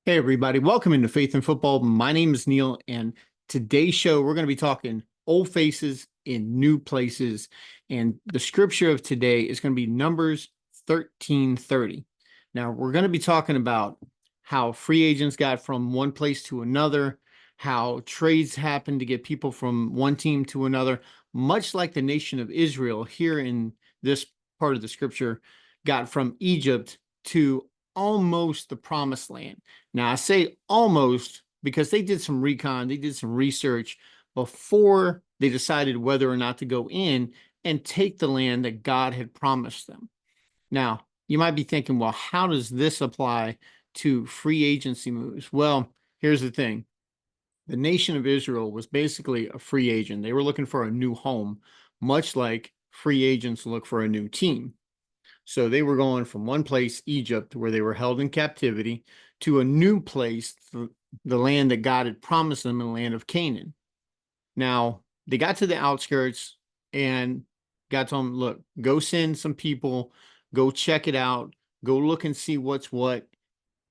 Hey, everybody. Welcome into Faith and Football. My name is Neil, and today's show, we're going to be talking old faces in new places. And the scripture of today is going to be Numbers 13:30. Now, we're going to be talking about how free agents got from one place to another, how trades happen to get people from one team to another, much like the nation of Israel here in this part of the scripture got from Egypt to almost the promised land. Now, I say almost because they did some recon, they did some research before they decided whether or not to go in and take the land that God had promised them. Now, you might be thinking, well, how does this apply to free agency moves? Well, here's the thing. The nation of Israel was basically a free agent. They were looking for a new home, much like free agents look for a new team. So they were going from one place, Egypt, where they were held in captivity, to a new place, the land that God had promised them, the land of Canaan. Now, they got to the outskirts and God told them, look, go send some people, go check it out, go look and see what's what,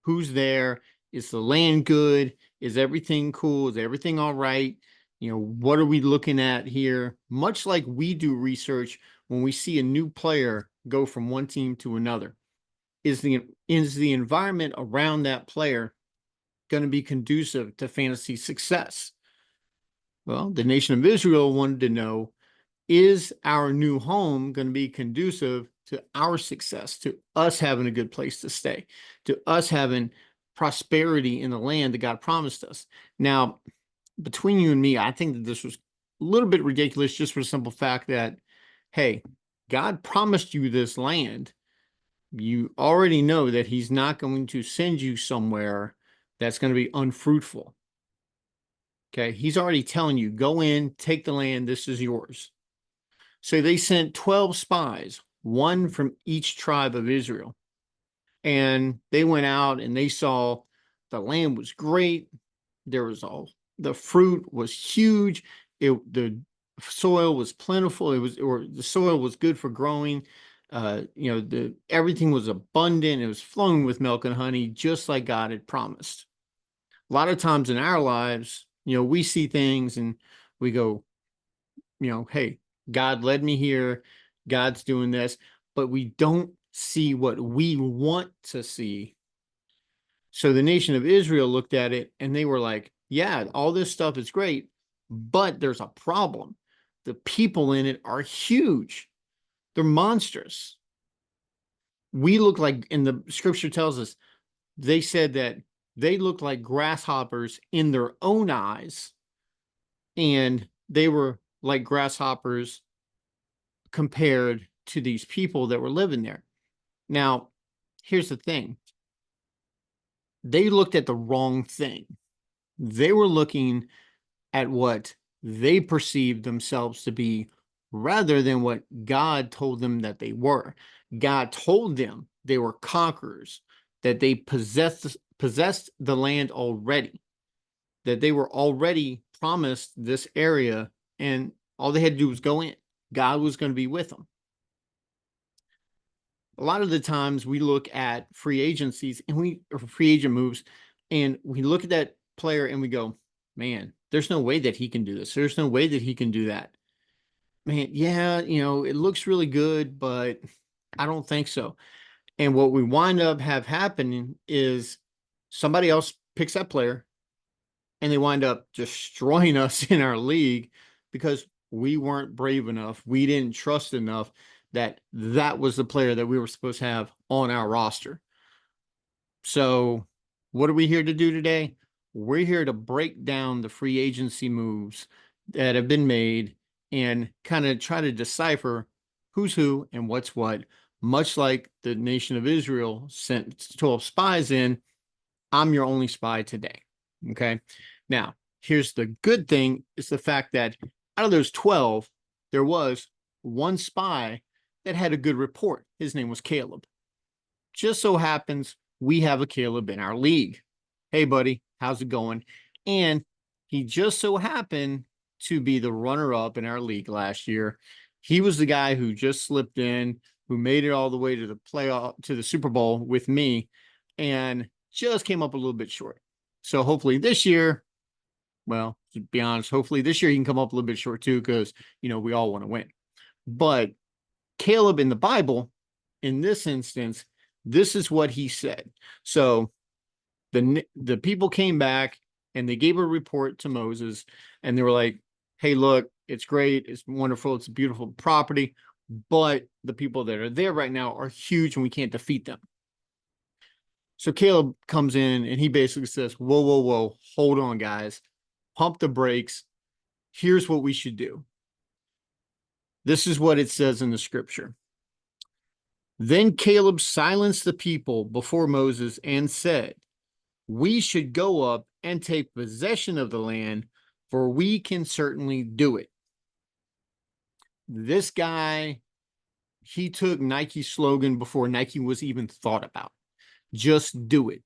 who's there, is the land good, is everything cool, is everything all right? What are we looking at here? Much like we do research when we see a new player go from one team to another. Is the environment around that player going to be conducive to fantasy success? Well, the nation of Israel wanted to know, is our new home going to be conducive to our success, to us having a good place to stay, to us having prosperity in the land that God promised us? Now, between you and me, I think that this was a little bit ridiculous just for the simple fact that, hey, God promised you this land. You already know that he's not going to send you somewhere that's going to be unfruitful. Okay. He's already telling you, go in, take the land. This is yours. So they sent 12 spies, one from each tribe of Israel. And they went out and they saw the land was great. There was the fruit was huge. The soil was plentiful. The soil was good for growing. Everything was abundant. It was flowing with milk and honey, just like God had promised. A lot of times in our lives, we see things and we go, hey, God led me here. God's doing this, but we don't see what we want to see. So the nation of Israel looked at it and they were like, yeah, all this stuff is great, but there's a problem. The people in it are huge. They're monstrous. We look like, and the scripture tells us, they said that they looked like grasshoppers in their own eyes, and they were like grasshoppers compared to these people that were living there. Now, here's the thing. They looked at the wrong thing. They were looking at what they perceived themselves to be rather than what God told them that they were. God told them they were conquerors, that they possessed the land already, that they were already promised this area, and all they had to do was go in. God was going to be with them. A lot of the times we look at free agencies and free agent moves, and we look at that player and we go, man, there's no way that he can do this. There's no way that he can do that. Man, yeah, it looks really good, but I don't think so. And what we wind up have happening is somebody else picks that player and they wind up destroying us in our league because we weren't brave enough. We didn't trust enough that that was the player that we were supposed to have on our roster. So, what are we here to do today? We're here to break down the free agency moves that have been made and kind of try to decipher who's who and what's what. Much like the nation of Israel sent 12 spies in, I'm your only spy today. Okay. Now, here's the good thing is the fact that out of those 12, there was one spy that had a good report. His name was Caleb. Just so happens we have a Caleb in our league. Hey, buddy, how's it going? And he just so happened to be the runner up in our league last year. He was the guy who just slipped in, who made it all the way to the playoff, to the Super Bowl with me. And just came up a little bit short. So hopefully this year, well, to be honest, hopefully this year he can come up a little bit short too, because, we all want to win. But Caleb in the Bible, in this instance, this is what he said. So the people came back and they gave a report to Moses, and they were like, hey, look, it's great, it's wonderful, it's a beautiful property, but the people that are there right now are huge and we can't defeat them. So Caleb comes in and he basically says, whoa, whoa, whoa, hold on, guys, pump the brakes. Here's what we should do. This is what it says in the scripture. Then Caleb silenced the people before Moses and said, we should go up and take possession of the land, for we can certainly do it. This guy, he took Nike's slogan before Nike was even thought about. Just do it.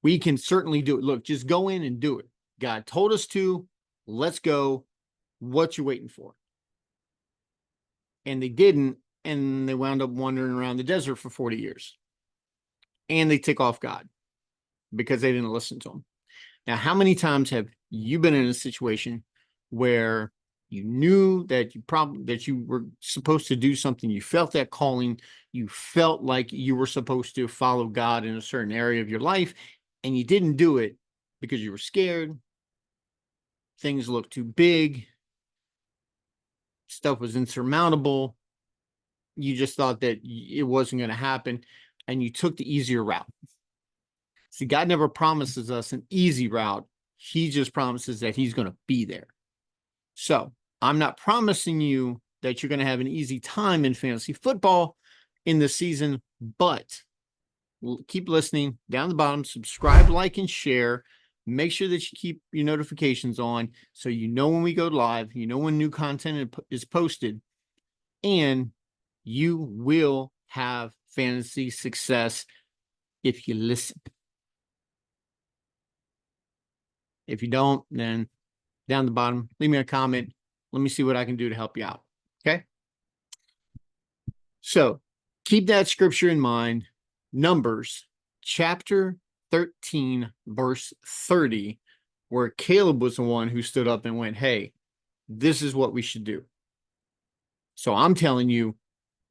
We can certainly do it. Look, just go in and do it. God told us to. Let's go. What you waiting for? And they didn't, and they wound up wandering around the desert for 40 years. And they tick off God because they didn't listen to him. Now, how many times have you been in a situation where you knew that you were supposed to do something, you felt that calling, you felt like you were supposed to follow God in a certain area of your life, and you didn't do it because you were scared, things looked too big, stuff was insurmountable, you just thought that it wasn't going to happen, and you took the easier route. See, God never promises us an easy route. He just promises that he's going to be there. So I'm not promising you that you're going to have an easy time in fantasy football in the season, but keep listening down the bottom, subscribe, like, and share. Make sure that you keep your notifications on so you know when we go live, you know when new content is posted, and you will have fantasy success if you listen. If you don't, then down the bottom, leave me a comment. Let me see what I can do to help you out. Okay. So keep that scripture in mind. Numbers chapter 13, verse 30, where Caleb was the one who stood up and went, hey, this is what we should do. So I'm telling you,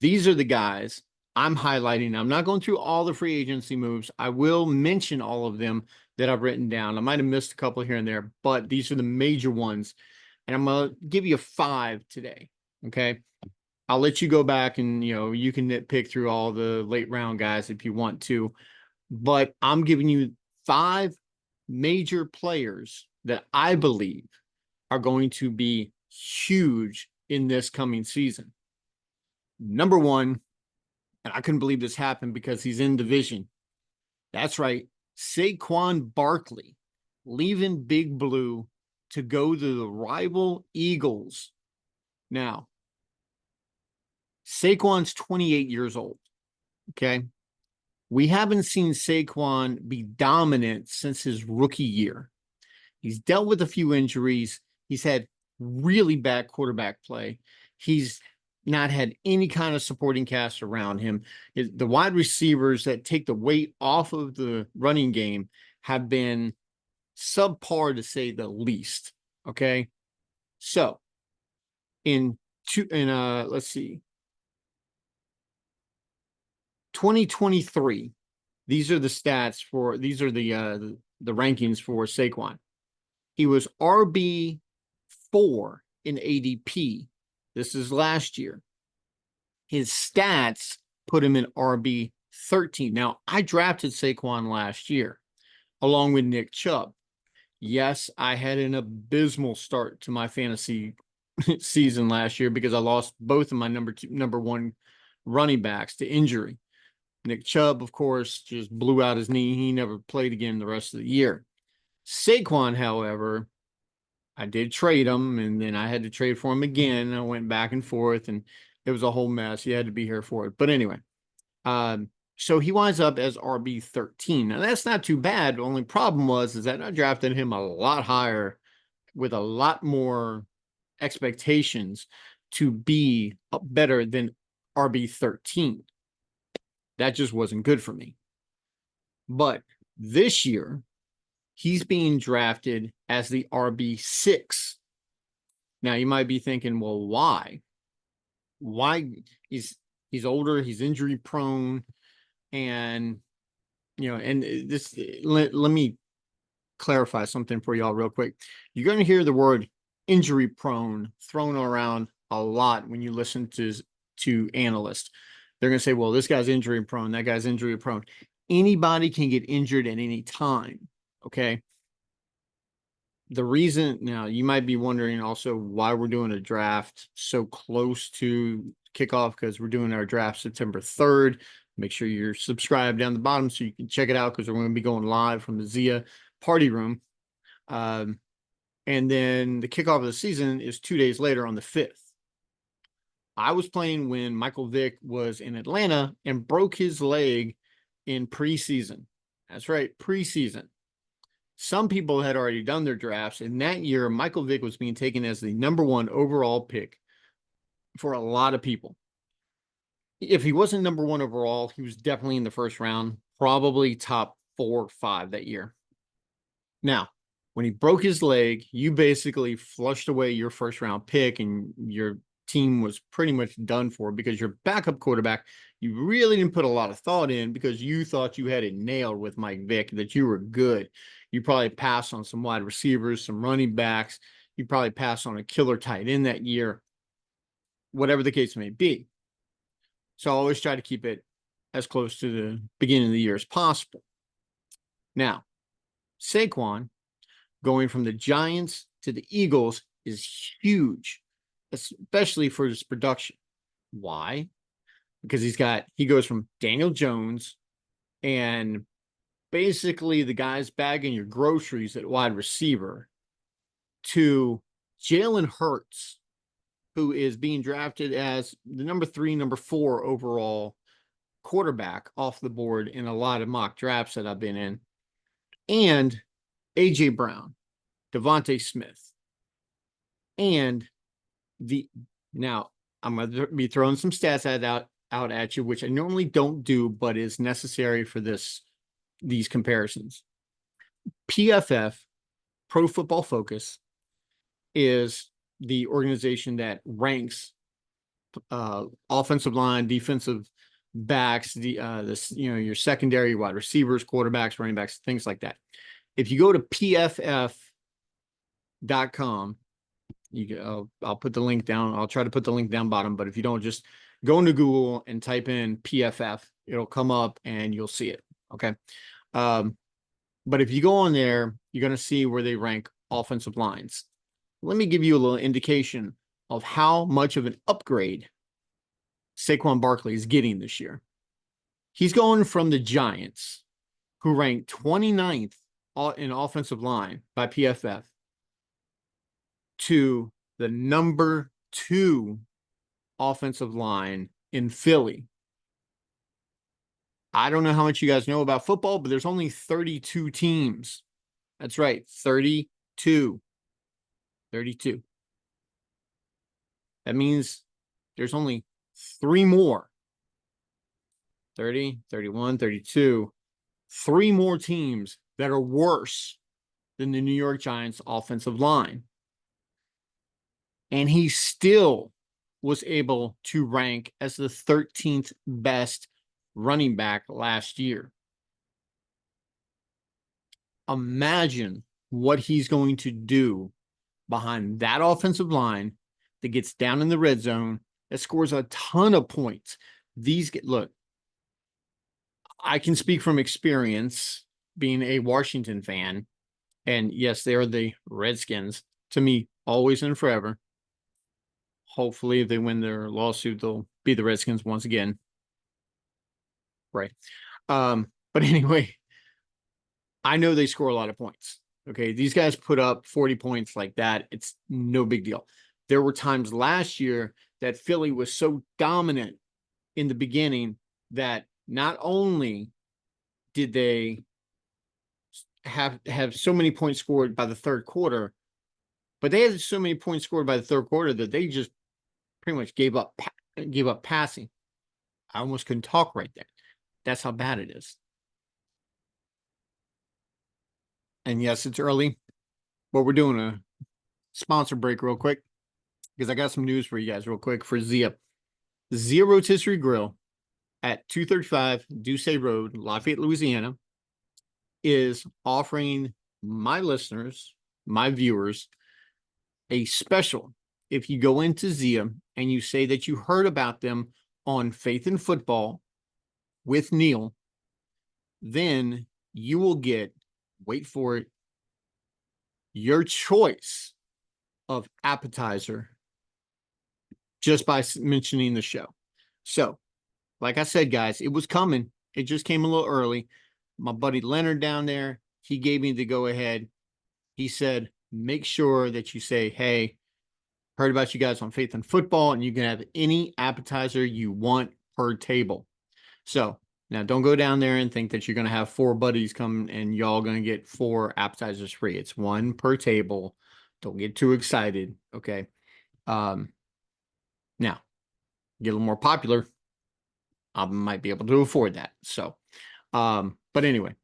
these are the guys I'm highlighting. I'm not going through all the free agency moves. I will mention all of them that I've written down. I might have missed a couple here and there, but these are the major ones. And I'm going to give you 5 today. Okay. I'll let you go back and, you can nitpick through all the late round guys if you want to, but I'm giving you 5 major players that I believe are going to be huge in this coming season. Number 1, and I couldn't believe this happened because he's in division. That's right. Saquon Barkley leaving Big Blue to go to the rival Eagles. Now, Saquon's 28 years old. Okay. We haven't seen Saquon be dominant since his rookie year. He's dealt with a few injuries. He's had really bad quarterback play. He's not had any kind of supporting cast around him. The wide receivers that take the weight off of the running game have been subpar, to say the least. Okay. So let's see, 2023, these are the rankings for Saquon. He was RB4 in ADP. This is last year. His stats put him in RB13. Now, I drafted Saquon last year along with Nick Chubb. Yes, I had an abysmal start to my fantasy season last year because I lost both of my number 1 running backs to injury. Nick Chubb, of course, just blew out his knee. He never played again the rest of the year. Saquon, however, I did trade him, and then I had to trade for him again. I went back and forth, and it was a whole mess. You had to be here for it. But anyway, so he winds up as RB13. Now, that's not too bad. The only problem is that I drafted him a lot higher with a lot more expectations to be better than RB13. That just wasn't good for me. But This year, he's being drafted as the RB6. Now, you might be thinking, well, why? Why? He's older, he's injury prone, and and let me clarify something for y'all real quick. You're going to hear the word injury prone thrown around a lot when you listen to analysts. They're going to say, well, this guy's injury prone, that guy's injury prone. Anybody can get injured at any time. Okay. The reason now you might be wondering also why we're doing a draft so close to kickoff, because we're doing our draft September 3rd. Make sure you're subscribed down the bottom so you can check it out, because we're going to be going live from the Zia party room. And then the kickoff of the season is 2 days later on the 5th. I was playing when Michael Vick was in Atlanta and broke his leg in preseason. That's right, preseason. Some people had already done their drafts, and that year, Michael Vick was being taken as the #1 overall pick for a lot of people. If he wasn't #1 overall, he was definitely in the first round, probably top 4 or 5 that year. Now, when he broke his leg, you basically flushed away your first round pick, and your team was pretty much done for, because your backup quarterback, you really didn't put a lot of thought in, because you thought you had it nailed with Mike Vick, that you were good. You probably passed on some wide receivers, some running backs. You probably passed on a killer tight end that year, whatever the case may be. So I always try to keep it as close to the beginning of the year as possible. Now, Saquon going from the Giants to the Eagles is huge, especially for his production. Why? Because he goes from Daniel Jones and basically the guys bagging your groceries at wide receiver to Jalen Hurts, who is being drafted as the #3, #4 overall quarterback off the board in a lot of mock drafts that I've been in, and A.J. Brown, Devontae Smith, and now I'm going to be throwing some stats out at you, which I normally don't do, but is necessary for these comparisons. PFF, Pro Football Focus, is the organization that ranks offensive line, defensive backs, your secondary, wide receivers, quarterbacks, running backs, things like that. If you go to pff.com, I'll put the link down. I'll try to put the link down bottom, but if you don't, just go into Google and type in PFF, it'll come up and you'll see it. Okay. But if you go on there, you're going to see where they rank offensive lines. Let me give you a little indication of how much of an upgrade Saquon Barkley is getting this year. He's going from the Giants, who ranked 29th in offensive line by PFF, to the #2 offensive line in Philly. I don't know how much you guys know about football, but there's only 32 teams. That's right, 32. 32. That means there's only 3 more. 30, 31, 32. 3 more teams that are worse than the New York Giants offensive line. And he still was able to rank as the 13th best running back last year. Imagine what he's going to do behind that offensive line that gets down in the red zone, that scores a ton of points. Look, I can speak from experience being a Washington fan. And yes, they are the Redskins to me, always and forever. Hopefully, if they win their lawsuit, they'll be the Redskins once again. Right. But anyway, I know they score a lot of points. Okay. These guys put up 40 points like that. It's no big deal. There were times last year that Philly was so dominant in the beginning that not only did they have so many points scored by the third quarter, but they had so many points scored by the third quarter that they just pretty much gave up passing. I almost couldn't talk right there. That's how bad it is. And yes, it's early, but we're doing a sponsor break real quick because I got some news for you guys real quick for Zia. Zia Rotisserie Grill at 235 Duce Road, Lafayette, Louisiana, is offering my listeners, my viewers, a special. If you go into Zia and you say that you heard about them on Faith in Football with Neil, then you will get, wait for it, your choice of appetizer just by mentioning the show. So, like I said, guys, it was coming. It just came a little early. My buddy Leonard down there, he gave me the go ahead. He said, make sure that you say, hey, heard about you guys on Faith and Football, and you can have any appetizer you want per table. So now don't go down there and think that you're going to have four buddies come and y'all going to get four appetizers free. It's one per table. Don't get too excited. Okay. Now get a little more popular. I might be able to afford that. So, but anyway,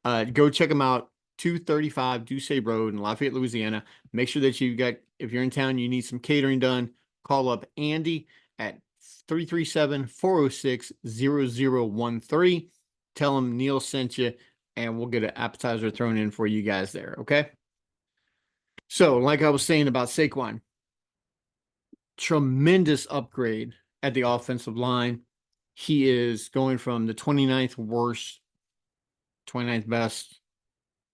go check them out. 235 Duce Road in Lafayette, Louisiana. Make sure that you got, if you're in town, you need some catering done, call up Andy at 337-406-0013. Tell him Neil sent you, and we'll get an appetizer thrown in for you guys there. Okay. So, like I was saying about Saquon, tremendous upgrade at the offensive line. He is going from the 29th worst, 29th best,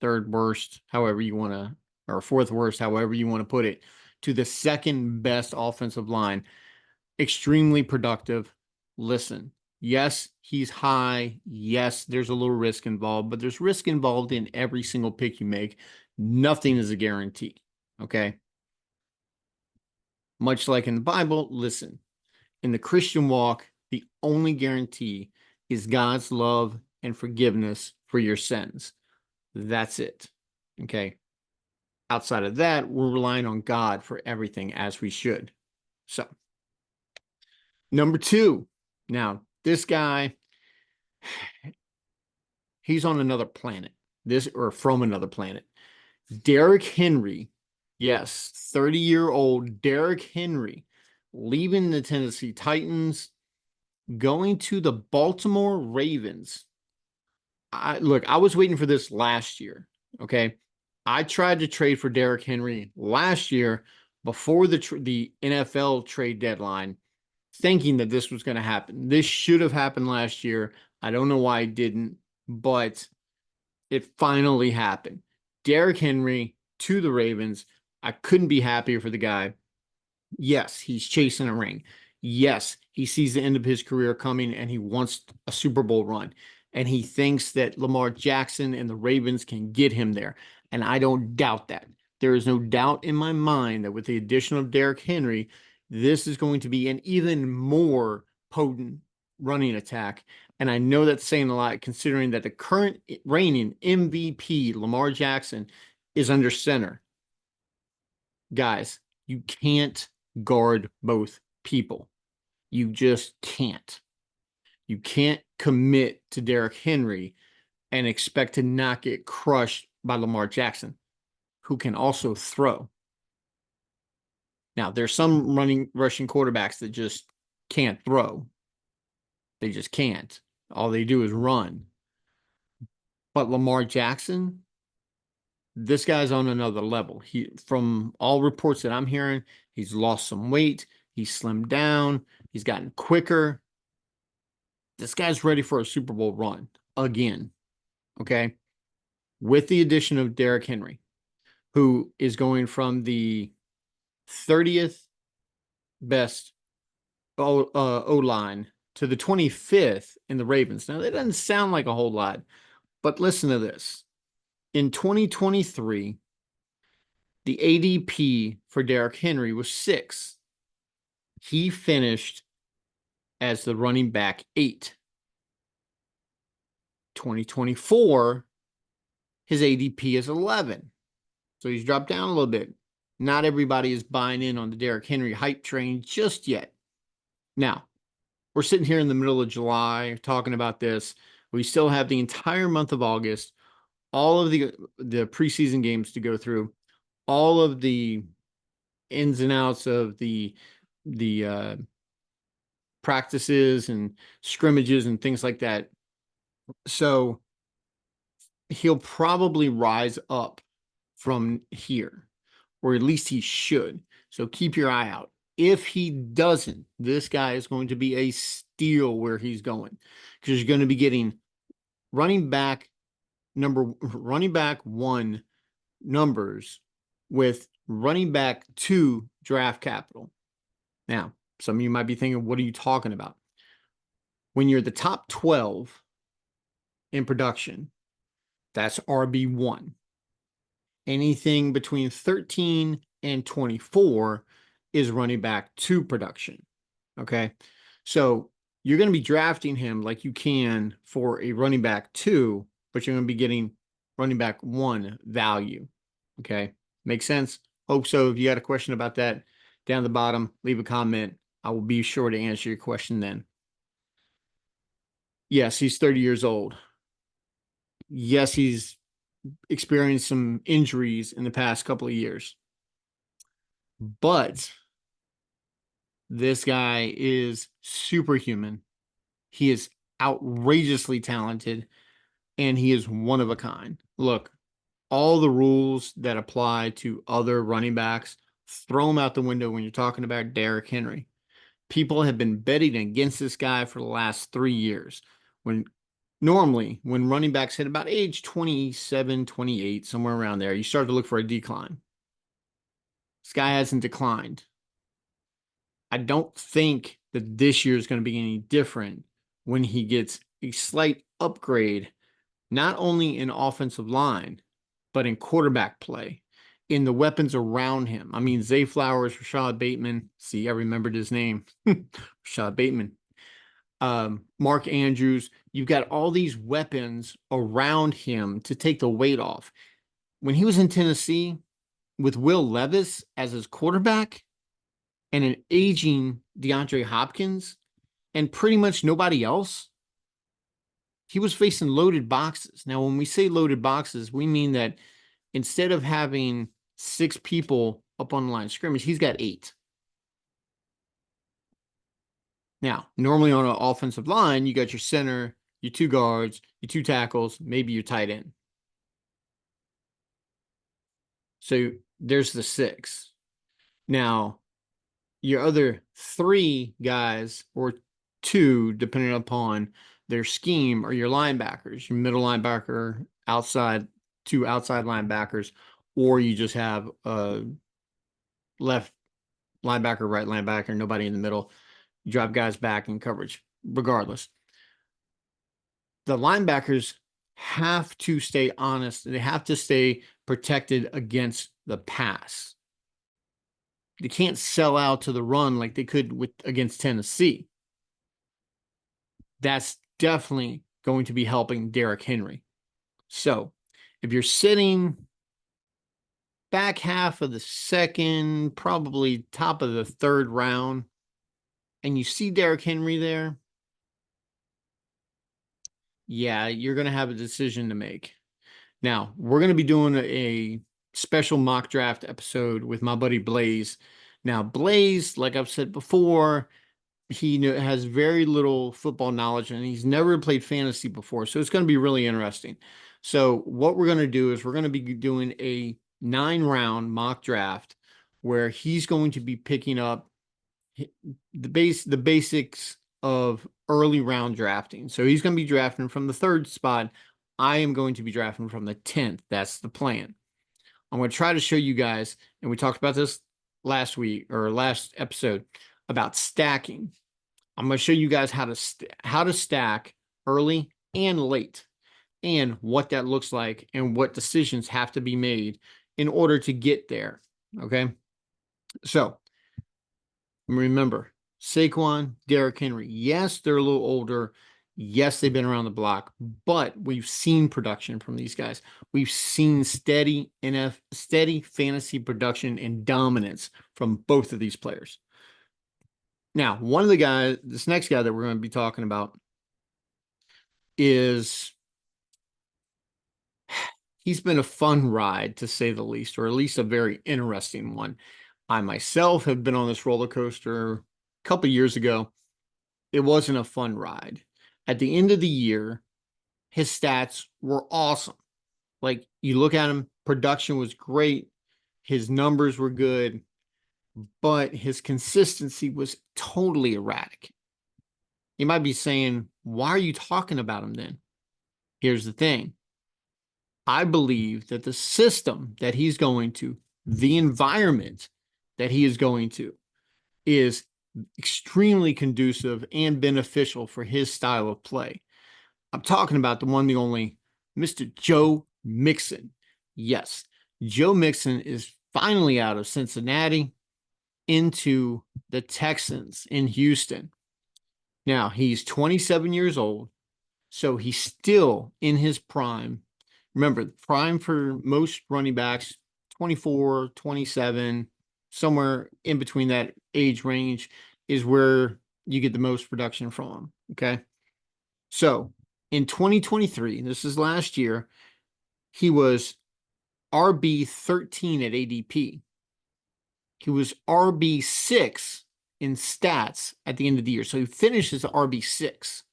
third worst, however you want to, or fourth worst, however you want to put it, to the second best offensive line. Extremely productive. Listen, yes, he's high. Yes, there's a little risk involved, but there's risk involved in every single pick you make. Nothing is a guarantee. Okay. Much like in the Bible, listen, in the Christian walk, the only guarantee is God's love and forgiveness for your sins. That's it. Okay. Outside of that, we're relying on God for everything, as we should. So, number two. Now, this guy, he's on another planet. Or from another planet. Derrick Henry. Yes, 30-year-old Derrick Henry leaving the Tennessee Titans, going to the Baltimore Ravens. I was waiting for this last year. Okay. I tried to trade for Derrick Henry last year before the NFL trade deadline, thinking that this was going to happen. This should have happened last year. I don't know why it didn't, but it finally happened. Derrick Henry to the Ravens. I couldn't be happier for the guy. Yes, he's chasing a ring. Yes, he sees the end of his career coming and he wants a Super Bowl run. And he thinks that Lamar Jackson and the Ravens can get him there. And I don't doubt that. There is no doubt in my mind that with the addition of Derrick Henry, this is going to be an even more potent running attack. And I know that's saying a lot considering that the current reigning MVP, Lamar Jackson, is under center. Guys, you can't guard both people. You just can't. You can't commit to Derrick Henry and expect to not get crushed by Lamar Jackson, who can also throw. Now, there's some rushing quarterbacks that just can't throw. They just can't. All they do is run. But Lamar Jackson, this guy's on another level. From all reports that I'm hearing, he's lost some weight. He's slimmed down. He's gotten quicker. This guy's ready for a Super Bowl run again. Okay. With the addition of Derrick Henry, who is going from the 30th best O-line to the 25th in the Ravens. Now, that doesn't sound like a whole lot, but listen to this. In 2023, the ADP for Derrick Henry was 6. He finished as the running back 8. 2024, his ADP is 11. So he's dropped down a little bit. Not everybody is buying in on the Derrick Henry hype train just yet. Now, we're sitting here in the middle of July talking about this. We still have the entire month of August. all of the preseason games to go through, all of the ins and outs of the practices and scrimmages and things like that. So he'll probably rise up from here, or at least he should. So keep your eye out. If he doesn't, this guy is going to be a steal where he's going, because you're going to be getting running back one numbers with running back two draft capital. Now, some of you might be thinking, what are you talking about? When you're the top 12 in production, that's RB1. Anything between 13 and 24 is running back two production. Okay. So you're going to be drafting him like you can for a running back two, but you're going to be getting running back one value. Okay. Makes sense? Hope so. If you got a question about that, down the bottom, leave a comment. I will be sure to answer your question then. Yes, he's 30 years old. Yes, he's experienced some injuries in the past couple of years. But this guy is superhuman. He is outrageously talented, and he is one of a kind. Look, all the rules that apply to other running backs, throw them out the window when you're talking about Derrick Henry. People have been betting against this guy for the last 3 years. When normally, when running backs hit about age 27, 28, somewhere around there, you start to look for a decline. This guy hasn't declined. I don't think that this year is going to be any different when he gets a slight upgrade, not only in offensive line, but in quarterback play, in the weapons around him. I mean, Zay Flowers, Rashad Bateman. See, I remembered his name. Rashad Bateman. Mark Andrews. You've got all these weapons around him to take the weight off. When he was in Tennessee with Will Levis as his quarterback and an aging DeAndre Hopkins and pretty much nobody else, he was facing loaded boxes. Now, when we say loaded boxes, we mean that instead of having 6 people up on the line of scrimmage, he's got 8. Now, normally on an offensive line, you got your center, your 2 guards, your 2 tackles, maybe your tight end. So there's the 6. Now, your other 3 guys, or 2, depending upon their scheme, are your linebackers, your middle linebacker, outside, 2 outside linebackers, or you just have a left linebacker, right linebacker, nobody in the middle. You drop guys back in coverage. Regardless, the linebackers have to stay honest. They have to stay protected against the pass. They can't sell out to the run like they could against Tennessee. That's definitely going to be helping Derrick Henry. So if you're sitting back half of the second, probably top of the 3rd round, and you see Derrick Henry there, yeah, you're going to have a decision to make. Now, we're going to be doing a special mock draft episode with my buddy Blaze. Now, Blaze, like I've said before, he has very little football knowledge and he's never played fantasy before. So it's going to be really interesting. So what we're going to do is we're going to be doing a 9-round mock draft where he's going to be picking up the basics of early round drafting. So he's going to be drafting from the 3rd spot. I am going to be drafting from the 10th. That's the plan. I'm going to try to show you guys, and we talked about this last week or last episode about stacking. I'm going to show you guys how to stack early and late, and what that looks like and what decisions have to be made in order to get there. Okay. So remember, Saquon, Derrick Henry. Yes, they're a little older. Yes, they've been around the block, but we've seen production from these guys. We've seen steady fantasy production and dominance from both of these players. Now, one of the guys, this next guy that we're going to be talking about is He's been a fun ride, to say the least, or at least a very interesting one. I myself have been on this roller coaster a couple years ago. It wasn't a fun ride. At the end of the year, his stats were awesome. Like, you look at him, production was great, his numbers were good, but his consistency was totally erratic. You might be saying, why are you talking about him then? Here's the thing. I believe that the system that he's going to, the environment that he is going to, is extremely conducive and beneficial for his style of play. I'm talking about the one, the only Mr. Joe Mixon. Yes, Joe Mixon is finally out of Cincinnati into the Texans in Houston. Now, he's 27 years old, so he's still in his prime. Remember, prime for most running backs, 24, 27, somewhere in between that age range is where you get the most production from them. Okay. So in 2023, this is last year, he was RB 13 at ADP. He was RB 6 in stats at the end of the year. So he finishes RB 6.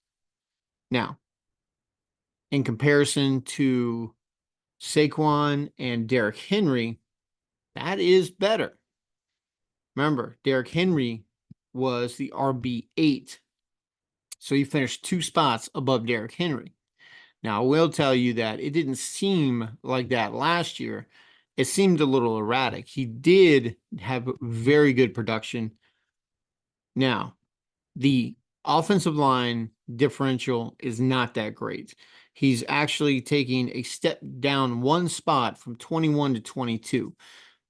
Now, in comparison to Saquon and Derrick Henry, that is better. Remember, Derrick Henry was the RB8. So he finished 2 spots above Derrick Henry. Now, I will tell you that it didn't seem like that last year. It seemed a little erratic. He did have very good production. Now, the offensive line differential is not that great. He's actually taking a step down 1 spot from 21 to 22.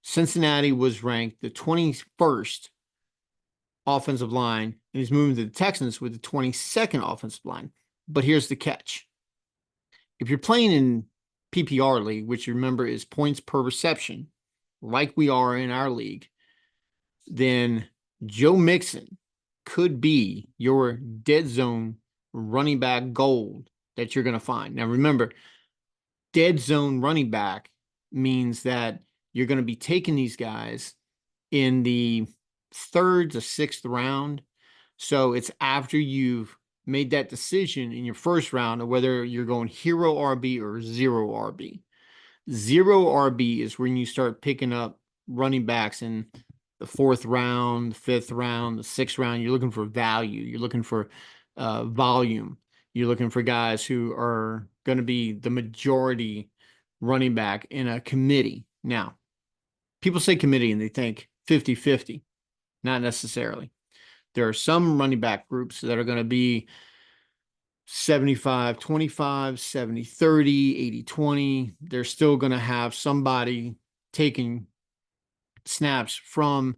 Cincinnati was ranked the 21st offensive line, and he's moving to the Texans with the 22nd offensive line. But here's the catch. If you're playing in PPR league, which you remember is points per reception, like we are in our league, then Joe Mixon could be your dead zone running back gold that you're going to find. Now, remember, dead zone running back means that you're going to be taking these guys in the 3rd to 6th round. So it's after you've made that decision in your first round of whether you're going hero RB or zero RB. Zero RB is when you start picking up running backs in the 4th round, the 5th round, the 6th round. You're looking for value. You're looking for volume. You're looking for guys who are going to be the majority running back in a committee. Now, people say committee and they think 50-50. Not necessarily. There are some running back groups that are going to be 75-25, 70-30, 80-20. They're still going to have somebody taking snaps from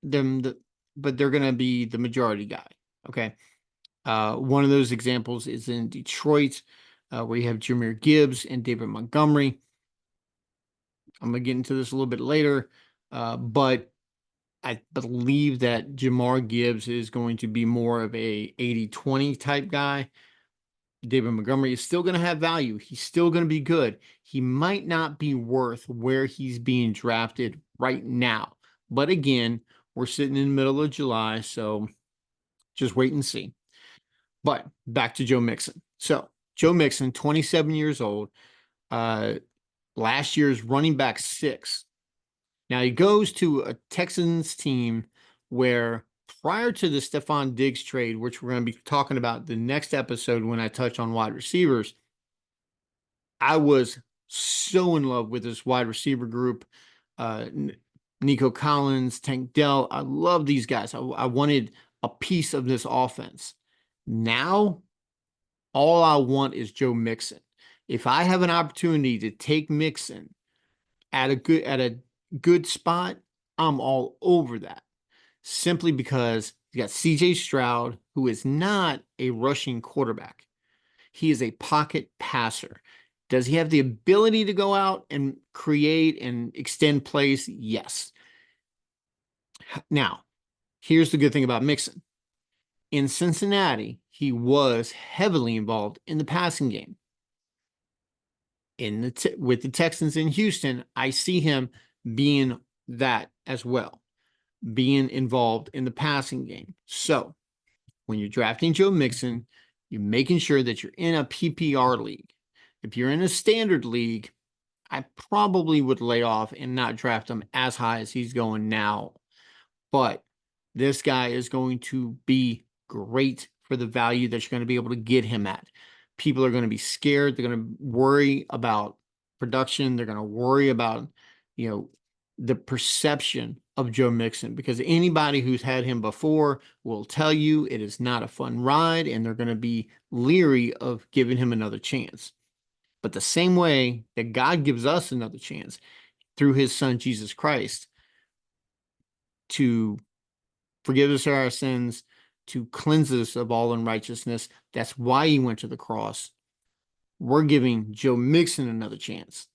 them, but they're going to be the majority guy. Okay. One of those examples is in Detroit, where you have Jahmyr Gibbs and David Montgomery. I'm going to get into this a little bit later, but I believe that Jahmyr Gibbs is going to be more of a 80-20 type guy. David Montgomery is still going to have value. He's still going to be good. He might not be worth where he's being drafted right now. But again, we're sitting in the middle of July, so just wait and see. But back to Joe Mixon. So Joe Mixon, 27 years old, last year's running back 6. Now he goes to a Texans team where prior to the Stephon Diggs trade, which we're going to be talking about the next episode when I touch on wide receivers, I was so in love with this wide receiver group. Nico Collins, Tank Dell. I love these guys. I wanted a piece of this offense. Now, all I want is Joe Mixon. If I have an opportunity to take Mixon at a good spot, I'm all over that. Simply because you got CJ Stroud, who is not a rushing quarterback. He is a pocket passer. Does he have the ability to go out and create and extend plays? Yes. Now, here's the good thing about Mixon. In Cincinnati, he was heavily involved in the passing game. with the Texans in Houston, I see him being that as well, being involved in the passing game. So when you're drafting Joe Mixon, you're making sure that you're in a PPR league. If you're in a standard league, I probably would lay off and not draft him as high as he's going now. But this guy is going to be great for the value that you're going to be able to get him at. People are going to be scared. They're going to worry about production. They're going to worry about, the perception of Joe Mixon, because anybody who's had him before will tell you it is not a fun ride, and they're going to be leery of giving him another chance. But the same way that God gives us another chance through his son, Jesus Christ, to forgive us our sins, to cleanse us of all unrighteousness. That's why he went to the cross. We're giving Joe Mixon another chance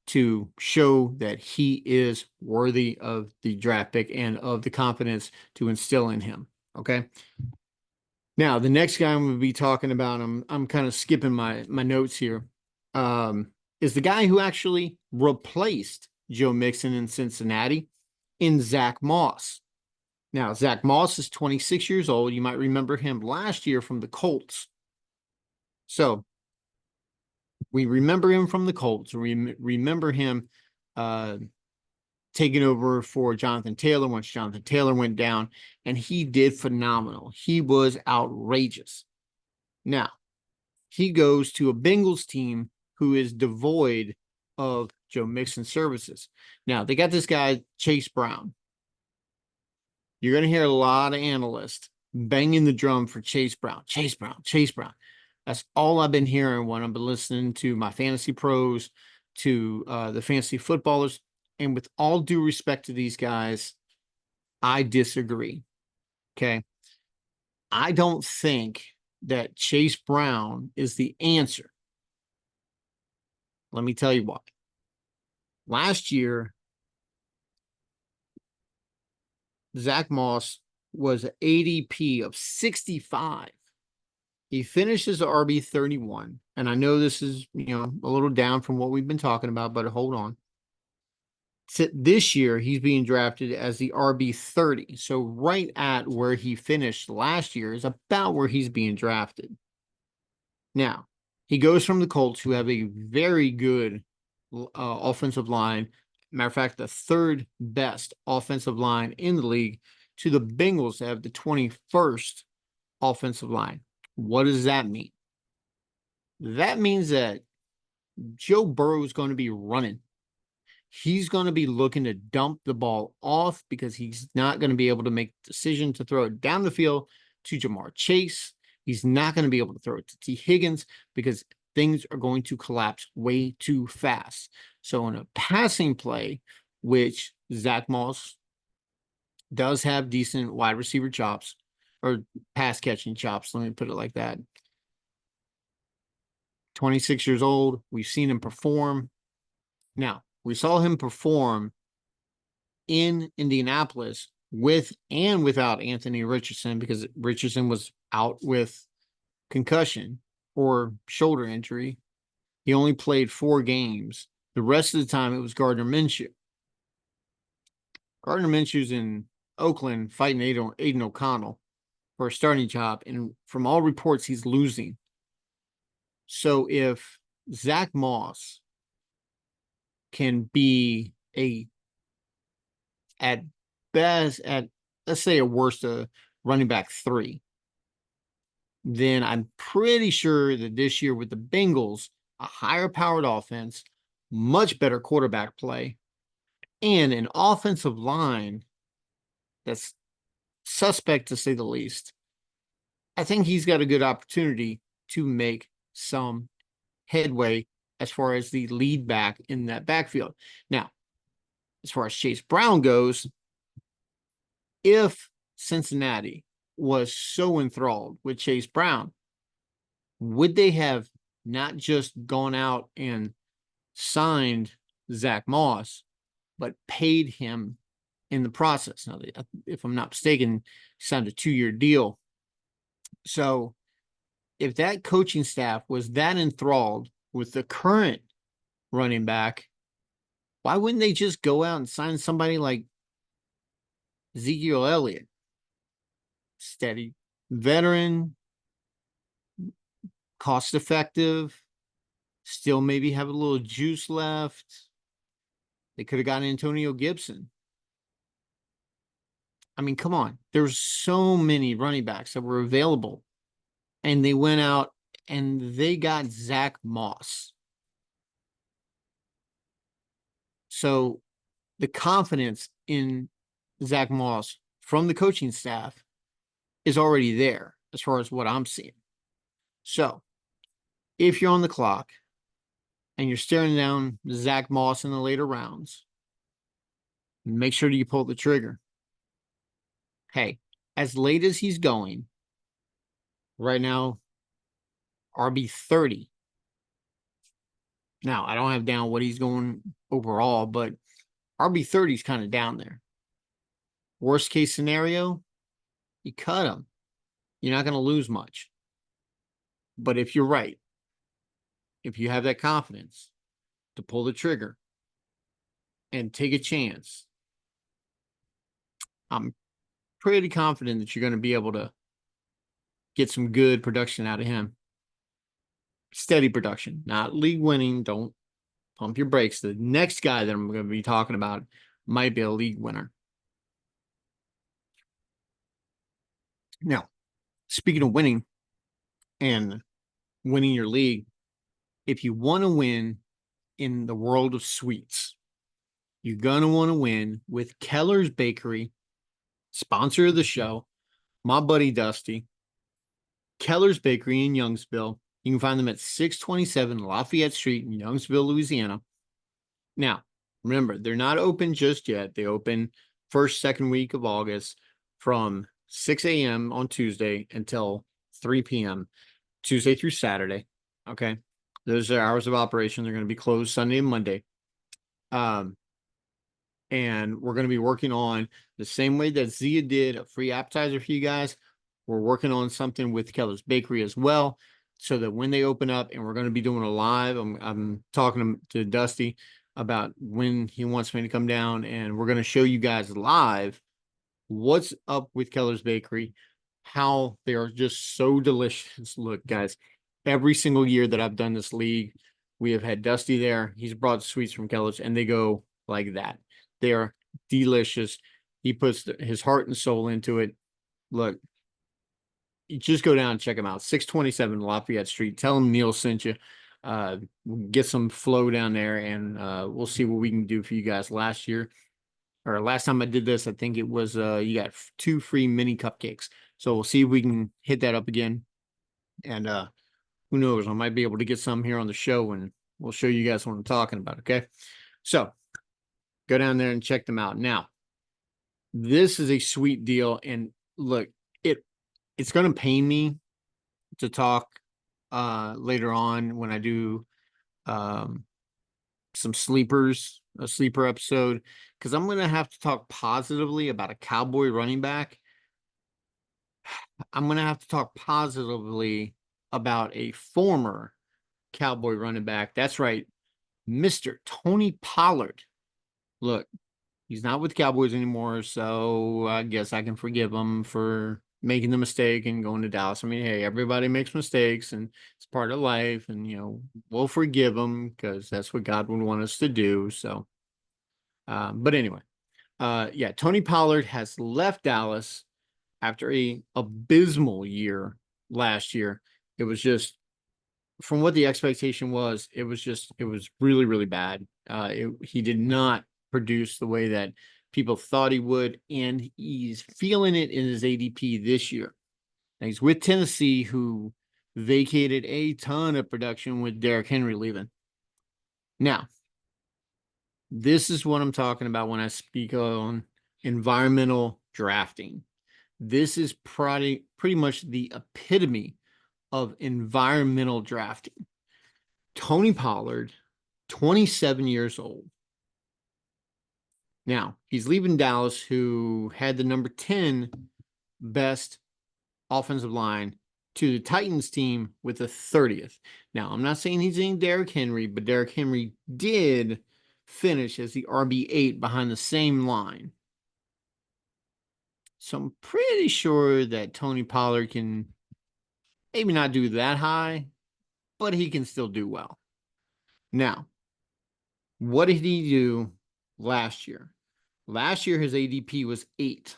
to show that he is worthy of the draft pick and of the confidence to instill in him. Okay. Now, the next guy I'm going to be talking about, I'm kind of skipping my notes here, is the guy who actually replaced Joe Mixon in Cincinnati, in Zach Moss. Now, Zach Moss is 26 years old. You might remember him last year from the Colts. So we remember him from the Colts. We remember him taking over for Jonathan Taylor once Jonathan Taylor went down, and he did phenomenal. He was outrageous. Now, he goes to a Bengals team who is devoid of Joe Mixon services. Now, they got this guy, Chase Brown. You're going to hear a lot of analysts banging the drum for Chase Brown, Chase Brown, Chase Brown. That's all I've been hearing when I've been listening to my fantasy pros, to the fantasy footballers. And with all due respect to these guys, I disagree. Okay. I don't think that Chase Brown is the answer. Let me tell you why. Last year, Zach Moss was an ADP of 65. He finishes RB 31. And I know this is, a little down from what we've been talking about, but hold on. This year, he's being drafted as the RB 30. So right at where he finished last year is about where he's being drafted. Now, he goes from the Colts, who have a very good offensive line. Matter of fact, the third best offensive line in the league, to the Bengals that have the 21st offensive line. What does that mean? That means that Joe Burrow is going to be running. He's going to be looking to dump the ball off because he's not going to be able to make the decision to throw it down the field to Jamar Chase. He's not going to be able to throw it to T. Higgins because things are going to collapse way too fast. So in a passing play, which Zach Moss does have decent wide receiver chops, or pass catching chops, let me put it like that. 26 years old. We've seen him perform. Now, we saw him perform in Indianapolis with and without Anthony Richardson, because Richardson was out with concussion or shoulder injury. He only played 4 games. The rest of the time, it was Gardner Minshew. Gardner Minshew's in Oakland fighting Aiden O'Connell for a starting job, and from all reports, he's losing. So if Zach Moss can be at best, let's say a worst, running back 3, then I'm pretty sure that this year with the Bengals, a higher powered offense, much better quarterback play, and an offensive line that's suspect to say the least, I think he's got a good opportunity to make some headway as far as the lead back in that backfield. Now, as far as Chase Brown goes, if Cincinnati was so enthralled with Chase Brown, would they have not just gone out and signed Zach Moss, but paid him in the process? Now, if I'm not mistaken, he signed a 2-year deal. So if that coaching staff was that enthralled with the current running back. Why wouldn't they just go out and sign somebody like Ezekiel Elliott? Steady, veteran, cost effective, still maybe have a little juice left. They could have gotten Antonio Gibson. I mean, come on. There's so many running backs that were available, and they went out and they got Zach Moss. So the confidence in Zach Moss from the coaching staff is already there as far as what I'm seeing. So if you're on the clock and you're staring down Zach Moss in the later rounds, make sure that you pull the trigger. Hey, as late as he's going, right now, RB 30. Now, I don't have down what he's going overall, but RB 30 is kind of down there. Worst case scenario, you cut him. You're not going to lose much. But if you're right, if you have that confidence to pull the trigger and take a chance, I'm pretty confident that you're going to be able to get some good production out of him. Steady production, not league winning. Don't pump your brakes. The next guy that I'm going to be talking about might be a league winner. Now, speaking of winning and winning your league, if you want to win in the world of sweets, you're going to want to win with Keller's Bakery, sponsor of the show, my buddy Dusty. Keller's Bakery in Youngsville. You can find them at 627 Lafayette Street in Youngsville, Louisiana. Now, remember, they're not open just yet. They open first, second week of August from 6 a.m. on Tuesday until 3 p.m. Tuesday through Saturday. Okay. Those are hours of operation. They're going to be closed Sunday and Monday. And we're going to be working on the same way that Zia did a free appetizer for you guys. We're working on something with Keller's Bakery as well, so that when they open up, and we're going to be doing a live, I'm talking to Dusty about when he wants me to come down, and we're going to show you guys live what's up with Keller's Bakery, how they are just so delicious. Look, guys, every single year that I've done this league, we have had Dusty there. He's brought sweets from Keller's, and they go like that. They are delicious. He puts his heart and soul into it. Look, you just go down and check them out. 627 Lafayette Street. Tell them Neil sent you. Get some flow down there, and we'll see what we can do for you guys. Last year, or last time I did this, I think it was you got 2 free mini cupcakes. So we'll see if we can hit that up again. And who knows, I might be able to get some here on the show, and we'll show you guys what I'm talking about. Okay. So go down there and check them out. Now, this is a sweet deal. And look, it's going to pain me to talk later on when I do some sleepers, a sleeper episode, because I'm going to have to talk positively about a Cowboy running back. I'm going to have to talk positively about a former Cowboy running back. That's right, Mr. Tony Pollard. Look, he's not with Cowboys anymore, so I guess I can forgive him for making the mistake and going to Dallas. I mean, hey, everybody makes mistakes, and it's part of life, and we'll forgive him because that's what God would want us to do. So, but anyway, yeah, Tony Pollard has left Dallas after a abysmal year last year. It was just, from what the expectation was, it was really, really bad. He did not produce the way that people thought he would, and he's feeling it in his ADP this year. Now, he's with Tennessee, who vacated a ton of production with Derrick Henry leaving. Now, this is what I'm talking about when I speak on environmental drafting. This is pretty much the epitome of environmental drafting. Tony Pollard, 27 years old. Now, he's leaving Dallas, who had the number 10 best offensive line to the Titans team with the 30th. Now, I'm not saying he's in Derrick Henry, but Derrick Henry did finish as the RB8 behind the same line. So I'm pretty sure that Tony Pollard can maybe not do that high, but he can still do well. Now, what did he do last year? Last year, his ADP was 8.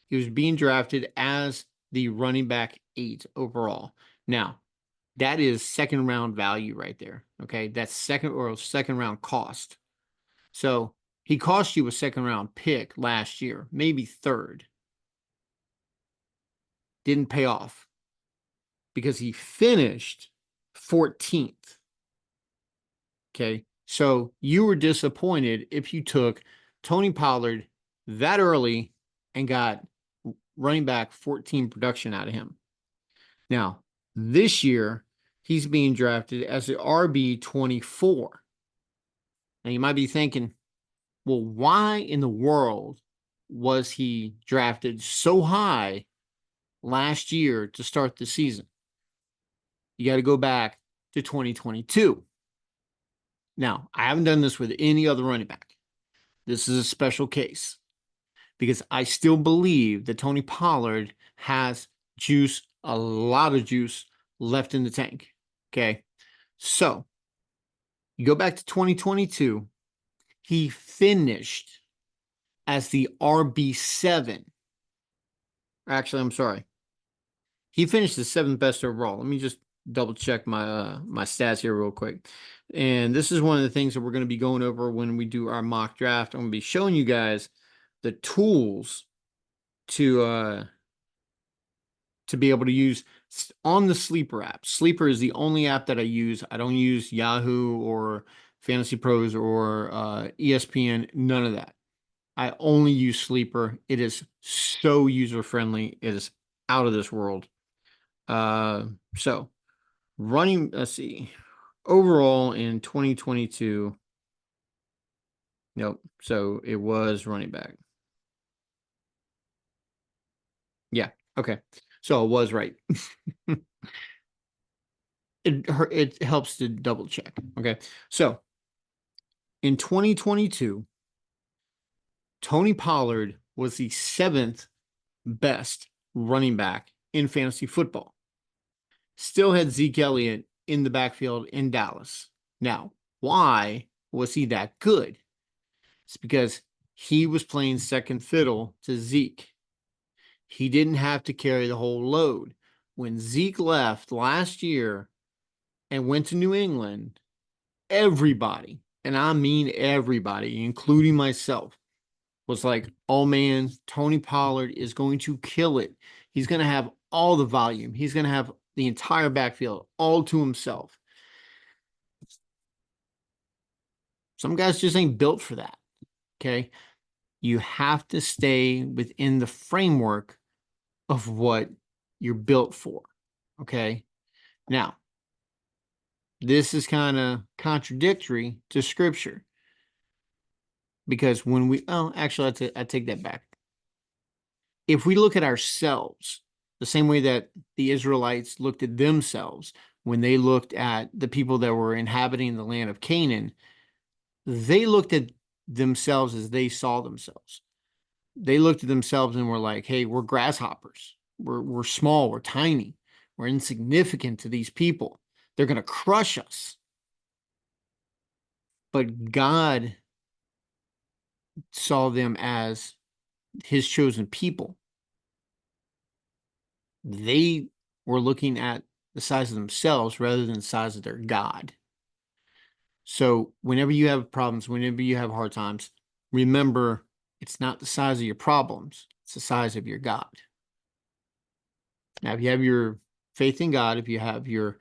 He was being drafted as the running back 8 overall. Now, that is second round value right there. Okay. That's second round cost. So he cost you a second round pick last year, maybe third. Didn't pay off because he finished 14th. Okay. So you were disappointed if you took Tony Pollard that early and got running back 14 production out of him. Now, this year, he's being drafted as the RB24. Now, you might be thinking, well, why in the world was he drafted so high last year to start the season? You got to go back to 2022. Now, I haven't done this with any other running back. This is a special case because I still believe that Tony Pollard has juice, a lot of juice left in the tank. Okay. So you go back to 2022, he finished as the RB7. Actually, I'm sorry. He finished the 7th best overall. Let me just double check my stats here real quick. And this is one of the things that we're going to be going over when we do our mock draft. I'm going to be showing you guys the tools to be able to use on the Sleeper app. Sleeper is the only app that I use. I don't use Yahoo or Fantasy Pros or ESPN, none of that. I only use Sleeper. It is so user-friendly. It is out of this world. So running, let's see, overall in 2022, nope. So it was running back. Yeah. Okay. So it was right. It helps to double check. Okay. So in 2022, Tony Pollard was the 7th best running back in fantasy football. Still had Zeke Elliott in the backfield in Dallas. Now, why was he that good? It's because he was playing second fiddle to Zeke. He didn't have to carry the whole load. When Zeke left last year and went to New England, everybody, and I mean everybody, including myself, was like, oh man, Tony Pollard is going to kill it. He's going to have all the volume. He's going to have the entire backfield all to himself. Some guys just ain't built for that. Okay. You have to stay within the framework of what you're built for. Okay. Now, this is kind of contradictory to scripture because when actually, I take that back. If we look at ourselves, the same way that the Israelites looked at themselves when they looked at the people that were inhabiting the land of Canaan, they looked at themselves as they saw themselves. They looked at themselves and were like, hey, we're grasshoppers. We're small. We're tiny. We're insignificant to these people. They're going to crush us. But God saw them as his chosen people. They were looking at the size of themselves rather than the size of their God. So whenever you have problems, whenever you have hard times, remember it's not the size of your problems, it's the size of your God. Now, if you have your faith in God, if you have your,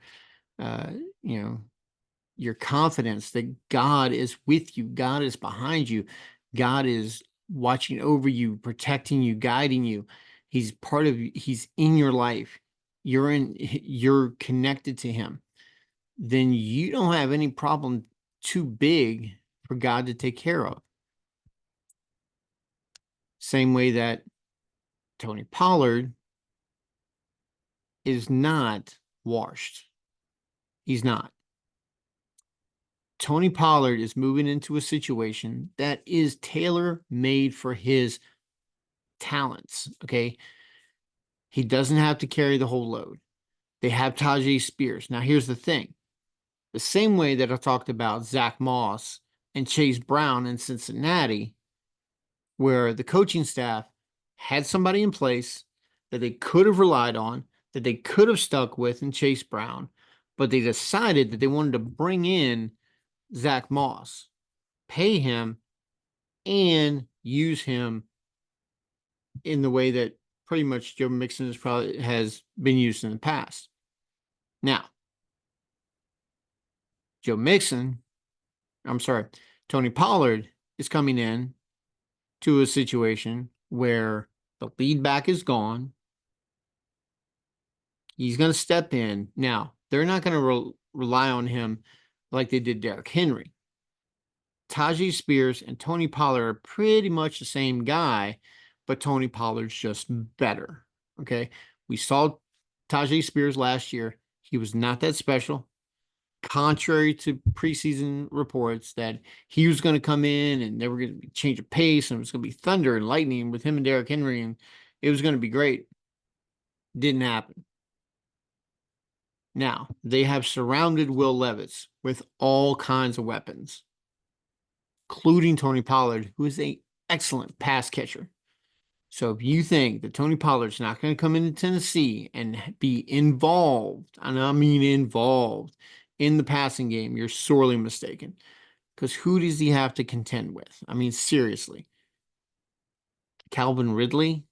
your confidence that God is with you, God is behind you, God is watching over you, protecting you, guiding you. He's part of you. He's in your life. You're connected to him. Then you don't have any problem too big for God to take care of. Same way that Tony Pollard is not washed. He's not. Tony Pollard is moving into a situation that is tailor-made for his talents. Okay. He doesn't have to carry the whole load. They have Tajay Spears. Now, here's the thing. The same way that I talked about Zach Moss and Chase Brown in Cincinnati, where the coaching staff had somebody in place that they could have relied on, that they could have stuck with in Chase Brown, but they decided that they wanted to bring in Zach Moss, pay him, and use him in the way that pretty much Joe Mixon has been used in the past. Now, Tony Pollard is coming in to a situation where the lead back is gone. He's going to step in. Now, they're not going to rely on him like they did Derrick Henry. Tajay Spears and Tony Pollard are pretty much the same guy, but Tony Pollard's just better. Okay. We saw Tajay Spears last year. He was not that special. Contrary to preseason reports that he was going to come in and they were going to change a pace and it was going to be thunder and lightning with him and Derrick Henry and it was going to be great. Didn't happen. Now, they have surrounded Will Levis with all kinds of weapons, including Tony Pollard, who is an excellent pass catcher. So if you think that Tony Pollard's not going to come into Tennessee and be involved, and I mean involved, in the passing game, you're sorely mistaken. Because who does he have to contend with? I mean, seriously. Calvin Ridley?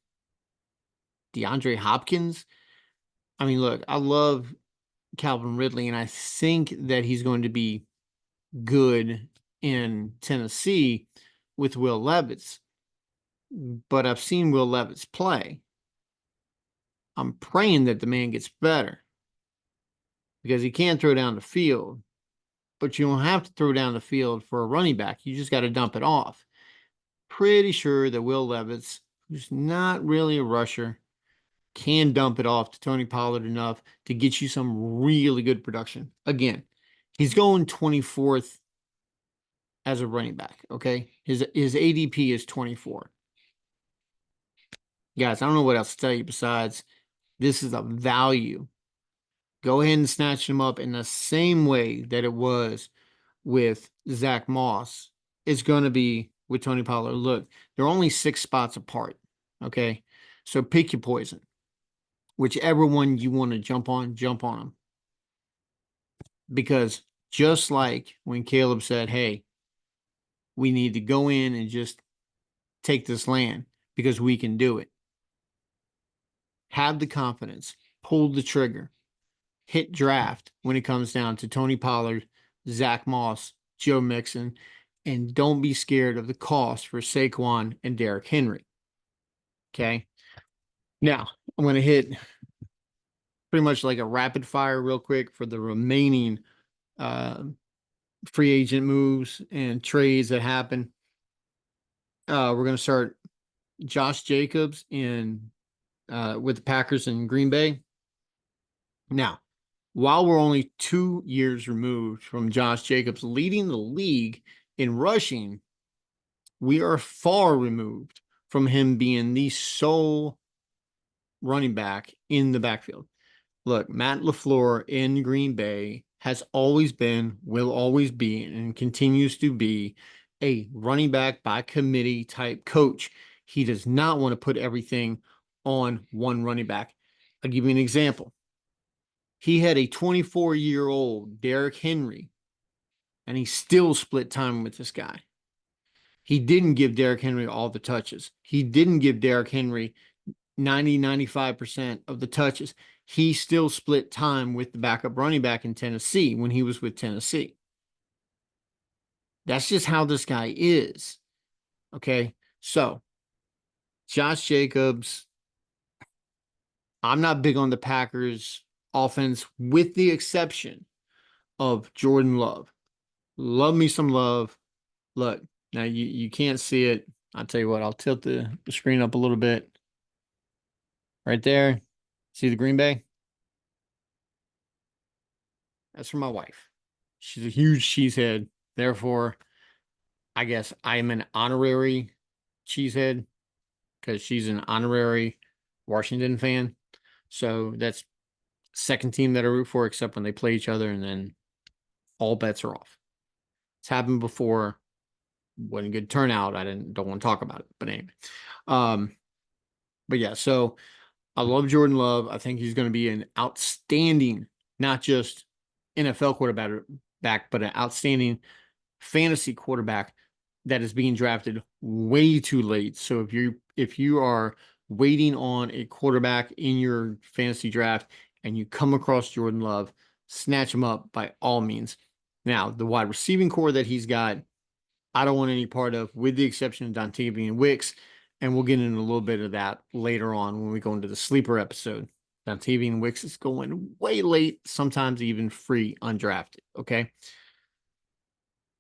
DeAndre Hopkins? I mean, look, I love Calvin Ridley, and I think that he's going to be good in Tennessee with Will Levis. But I've seen Will Levis play. I'm praying that the man gets better because he can throw down the field, but you don't have to throw down the field for a running back. You just got to dump it off. Pretty sure that Will Levis, who's not really a rusher, can dump it off to Tony Pollard enough to get you some really good production. Again, he's going 24th as a running back, okay? His ADP is 24. Guys, I don't know what else to tell you besides this is a value. Go ahead and snatch him up in the same way that it was with Zach Moss. It's going to be with Tony Pollard. Look, they're only 6 spots apart, okay? So pick your poison. Whichever one you want to jump on them. Because just like when Caleb said, hey, we need to go in and just take this land because we can do it. Have the confidence, pull the trigger, hit draft when it comes down to Tony Pollard, Zach Moss, Joe Mixon, and don't be scared of the cost for Saquon and Derrick Henry. Okay. Now, I'm going to hit pretty much like a rapid fire real quick for the remaining free agent moves and trades that happen. We're going to start Josh Jacobs with the Packers in Green Bay. Now, while we're only 2 years removed from Josh Jacobs leading the league in rushing, we are far removed from him being the sole running back in the backfield. Look, Matt LaFleur in Green Bay has always been, will always be, and continues to be a running back by committee type coach. He does not want to put everything on one running back. I'll give you an example. He had a 24-year-old Derrick Henry, and he still split time with this guy. He didn't give Derrick Henry all the touches. He didn't give Derrick Henry 95% of the touches. He still split time with the backup running back in Tennessee when he was with Tennessee. That's just how this guy is. Okay. So, Josh Jacobs, I'm not big on the Packers offense with the exception of Jordan Love. Love me some Love. Look, now you can't see it. I'll tell you what, I'll tilt the screen up a little bit. Right there. See the Green Bay? That's for my wife. She's a huge cheesehead. Therefore, I guess I'm an honorary cheesehead because she's an honorary Washington fan. So that's second team that I root for, except when they play each other, and then all bets are off. It's happened before. Wasn't a good turnout. I don't want to talk about it. But anyway. Um, but yeah, so I love Jordan Love. I think he's going to be an outstanding, not just NFL quarterback, but an outstanding fantasy quarterback that is being drafted way too late. So if you are waiting on a quarterback in your fantasy draft and you come across Jordan Love, snatch him up by all means. Now, the wide receiving core that he's got, I don't want any part of, with the exception of Dontavian Wicks. And we'll get into a little bit of that later on when we go into the sleeper episode. Dontavian Wicks is going way late, sometimes even free undrafted. Okay.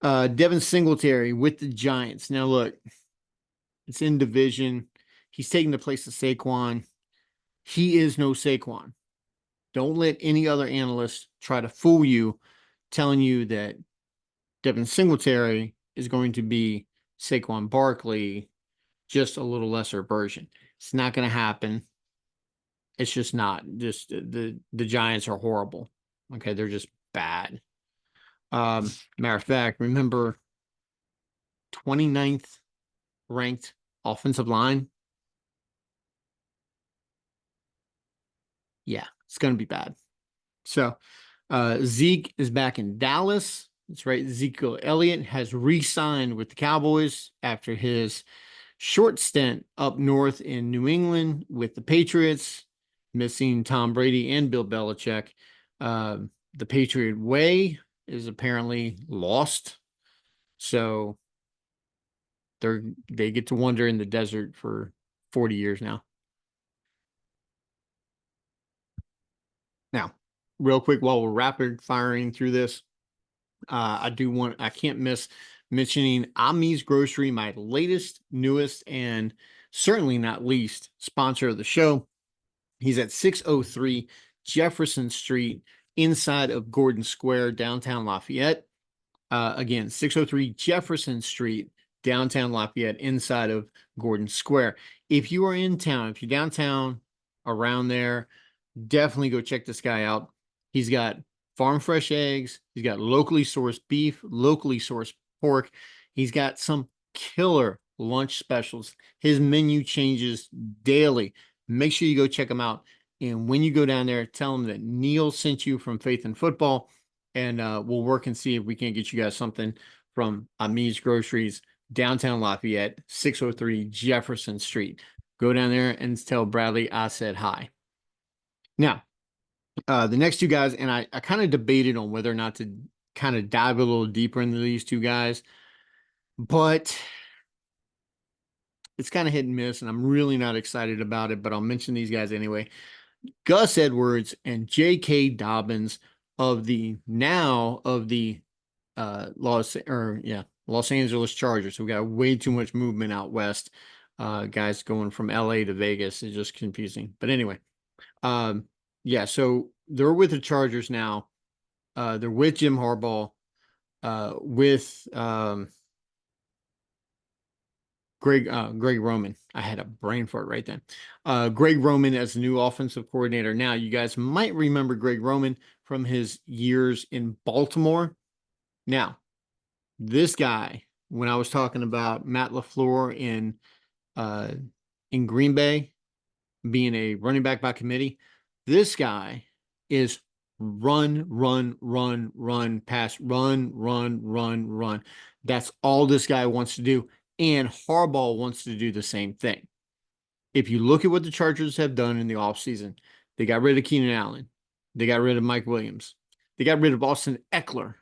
Devin Singletary with the Giants. Now, look, it's in division. He's taking the place of Saquon. He is no Saquon. Don't let any other analyst try to fool you, telling you that Devin Singletary is going to be Saquon Barkley, just a little lesser version. It's not going to happen. It's just not. Just the Giants are horrible. Okay, they're just bad. Matter of fact, remember 29th ranked offensive line? Yeah, it's going to be bad. So Zeke is back in Dallas. That's right. Ezekiel Elliott has re-signed with the Cowboys after his short stint up north in New England with the Patriots, missing Tom Brady and Bill Belichick. The Patriot way is apparently lost. So they get to wander in the desert for 40 years now. Now, real quick, while we're rapid firing through this, I can't miss mentioning Amis Grocery, my latest, newest, and certainly not least sponsor of the show. He's at 603 Jefferson Street inside of Gordon Square, downtown Lafayette. Again, 603 Jefferson Street, downtown Lafayette, inside of Gordon Square. If you are in town, if you're downtown, around there, definitely go check this guy out. He's got farm fresh eggs. He's got locally sourced beef, locally sourced pork. He's got some killer lunch specials. His menu changes daily. Make sure you go check him out. And when you go down there, tell him that Neil sent you from Faith in Football, and we'll work and see if we can't get you guys something from Amis Groceries, downtown Lafayette, 603 Jefferson Street. Go down there and tell Bradley I said hi. Now, the next two guys, and I kind of debated on whether or not to kind of dive a little deeper into these two guys, but it's kind of hit and miss, and I'm really not excited about it, but I'll mention these guys anyway. Gus Edwards and J.K. Dobbins of the Los Angeles Chargers. We got way too much movement out west. Guys going from LA to Vegas is just confusing. But anyway, yeah, so they're with the Chargers now. They're with Jim Harbaugh, with Greg Roman. I had a brain fart right then. Greg Roman as the new offensive coordinator. Now, you guys might remember Greg Roman from his years in Baltimore. Now, this guy, when I was talking about Matt LaFleur in Green Bay being a running back by committee, this guy is run, pass, run. That's all this guy wants to do. And Harbaugh wants to do the same thing. If you look at what the Chargers have done in the offseason, they got rid of Keenan Allen. They got rid of Mike Williams. They got rid of Austin Eckler.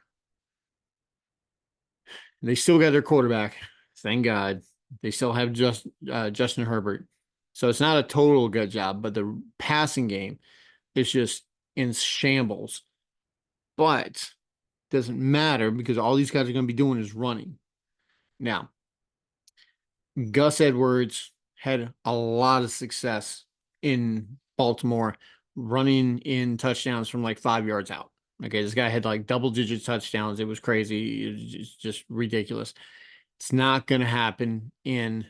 They still got their quarterback. Thank God. They still have Justin Herbert. So it's not a total good job, but the passing game is just in shambles. But doesn't matter because all these guys are going to be doing is running. Now, Gus Edwards had a lot of success in Baltimore running in touchdowns from like 5 yards out. Okay, this guy had like double-digit touchdowns. It was crazy. It's just ridiculous. It's not going to happen in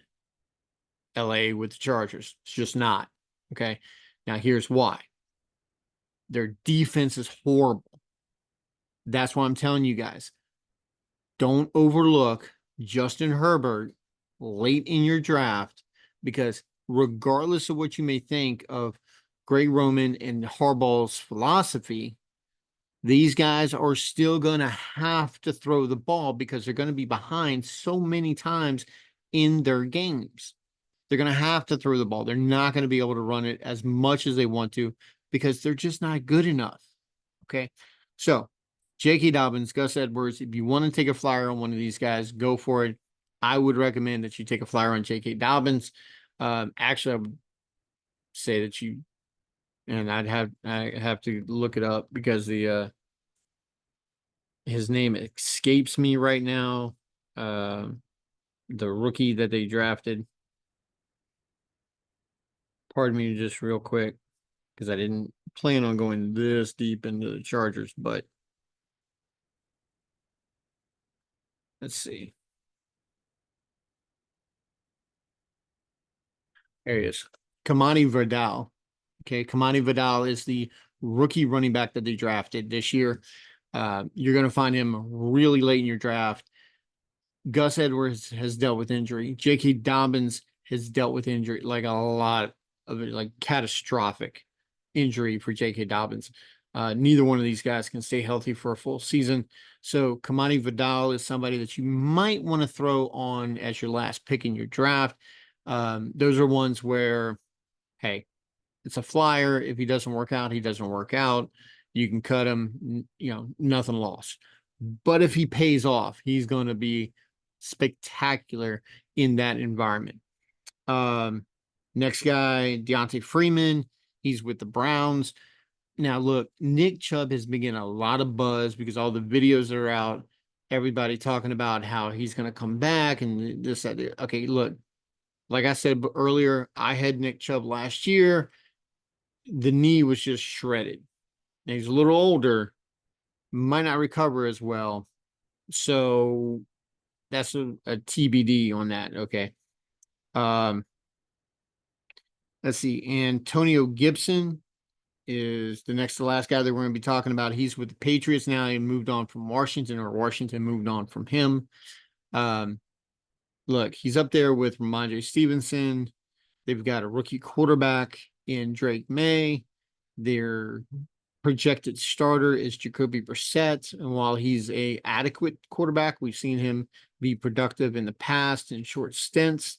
LA with the Chargers. It's just not. Okay. Now, here's why. Their defense is horrible. That's why I'm telling you guys. Don't overlook Justin Herbert late in your draft, because regardless of what you may think of Greg Roman and Harbaugh's philosophy, these guys are still going to have to throw the ball because they're going to be behind so many times in their games. They're going to have to throw the ball. They're not going to be able to run it as much as they want to because they're just not good enough. Okay. So, J.K. Dobbins, Gus Edwards, if you want to take a flyer on one of these guys, go for it. I would recommend that you take a flyer on J.K. Dobbins. Actually, I would say that you, and I have to look it up because his name escapes me right now. The rookie that they drafted. Pardon me just real quick, because I didn't plan on going this deep into the Chargers, but let's see. There he is. Kamani Vidal. Okay, Kamani Vidal is the rookie running back that they drafted this year. You're going to find him really late in your draft. Gus Edwards has dealt with injury. J.K. Dobbins has dealt with injury, like a lot of it, like catastrophic injury for J.K. Dobbins. Neither one of these guys can stay healthy for a full season. So Kamani Vidal is somebody that you might want to throw on as your last pick in your draft. Those are ones where, hey, it's a flyer. If he doesn't work out, he doesn't work out. You can cut him, nothing lost. But if he pays off, he's going to be spectacular in that environment. Next guy, Deontay Freeman. He's with the Browns. Now, look, Nick Chubb has been getting a lot of buzz because all the videos are out. Everybody talking about how he's going to come back and this, that. Okay, look, like I said earlier, I had Nick Chubb last year. The knee was just shredded. Now, he's a little older, might not recover as well. So that's a TBD on that. Okay. Um, let's see. Antonio Gibson is the next to last guy that we're going to be talking about. He's with the Patriots now. He moved on from Washington, or Washington moved on from him. Look, he's up there with Ramondre Stevenson. They've got a rookie quarterback in Drake May. Their projected starter is Jacoby Brissett. And while he's a adequate quarterback, we've seen him be productive in the past in short stints.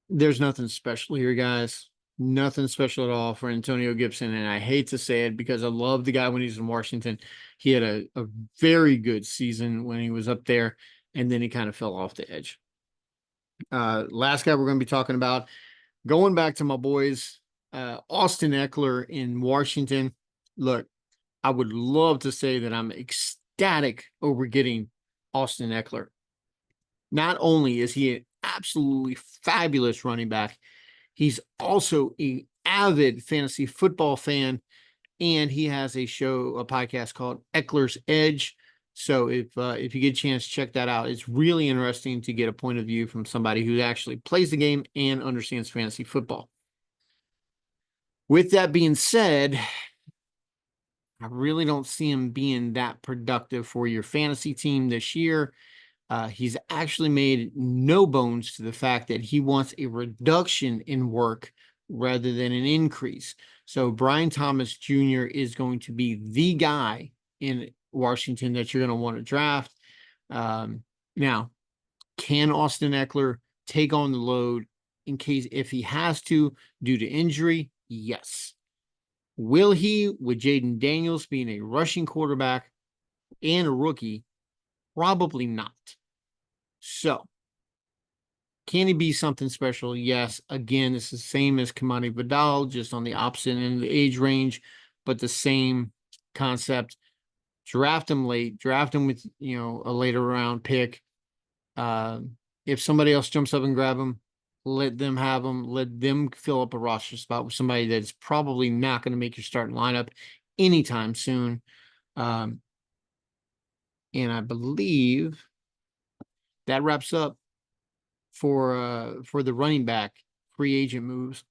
There's nothing special here, guys. Nothing special at all for Antonio Gibson. And I hate to say it because I love the guy when he's in Washington. He had a very good season when he was up there, and then he kind of fell off the edge. Last guy we're going to be talking about, going back to my boys, Austin Eckler in Washington. Look, I would love to say that I'm ecstatic over getting Austin Eckler. Not only is he an absolutely fabulous running back, he's also an avid fantasy football fan, and he has a podcast called Eckler's Edge. So if you get a chance, check that out. It's really interesting to get a point of view from somebody who actually plays the game and understands fantasy football. With that being said, I really don't see him being that productive for your fantasy team this year. He's actually made no bones to the fact that he wants a reduction in work rather than an increase. So Brian Thomas Jr. is going to be the guy in Washington that you're going to want to draft. Now, can Austin Eckler take on the load in case if he has to due to injury? Yes. Will he, with Jaden Daniels being a rushing quarterback and a rookie? Probably not. So, can he be something special? Yes. Again, it's the same as Kamani Vidal, just on the opposite end of the age range, but the same concept. Draft him late. Draft him with a later round pick. If somebody else jumps up and grab him, let them have him. Let them fill up a roster spot with somebody that's probably not going to make your starting lineup anytime soon. Um, and I believe that wraps up for the running back free agent moves.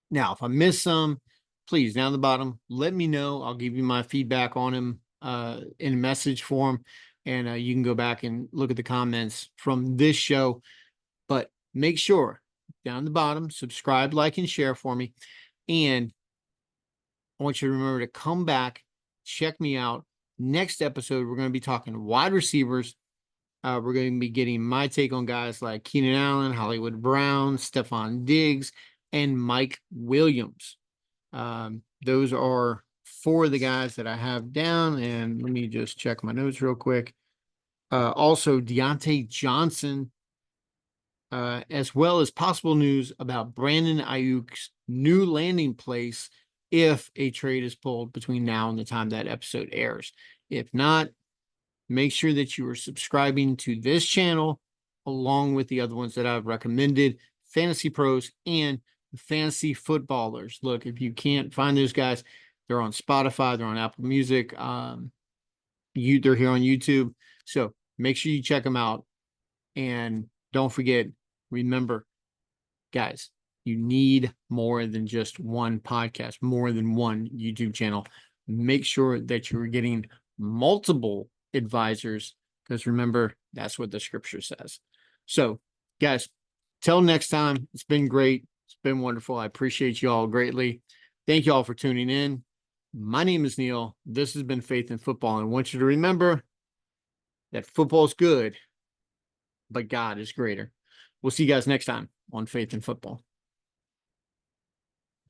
Now, if I miss some, please down the bottom, let me know. I'll give you my feedback on him in message form, and you can go back and look at the comments from this show. But make sure down the bottom, subscribe, like, and share for me. And I want you to remember to come back, check me out. Next episode, we're going to be talking wide receivers. We're going to be getting my take on guys like Keenan Allen, Hollywood Brown, Stephon Diggs, and Mike Williams. Those are four of the guys that I have down. And let me just check my notes real quick. Also, Deontay Johnson, as well as possible news about Brandon Ayuk's new landing place if a trade is pulled between now and the time that episode airs. If not, make sure that you are subscribing to this channel along with the other ones that I've recommended, Fantasy Pros and Fantasy Footballers. Look, if you can't find those guys, they're on Spotify, they're on Apple Music, they're here on YouTube. So make sure you check them out. And don't forget, remember, guys, you need more than just one podcast, more than one YouTube channel. Make sure that you're getting multiple advisors, because remember, that's what the scripture says. So, guys, till next time, it's been great. It's been wonderful. I appreciate you all greatly. Thank you all for tuning in. My name is Neil. This has been Faith in Football. And I want you to remember that football is good, but God is greater. We'll see you guys next time on Faith in Football.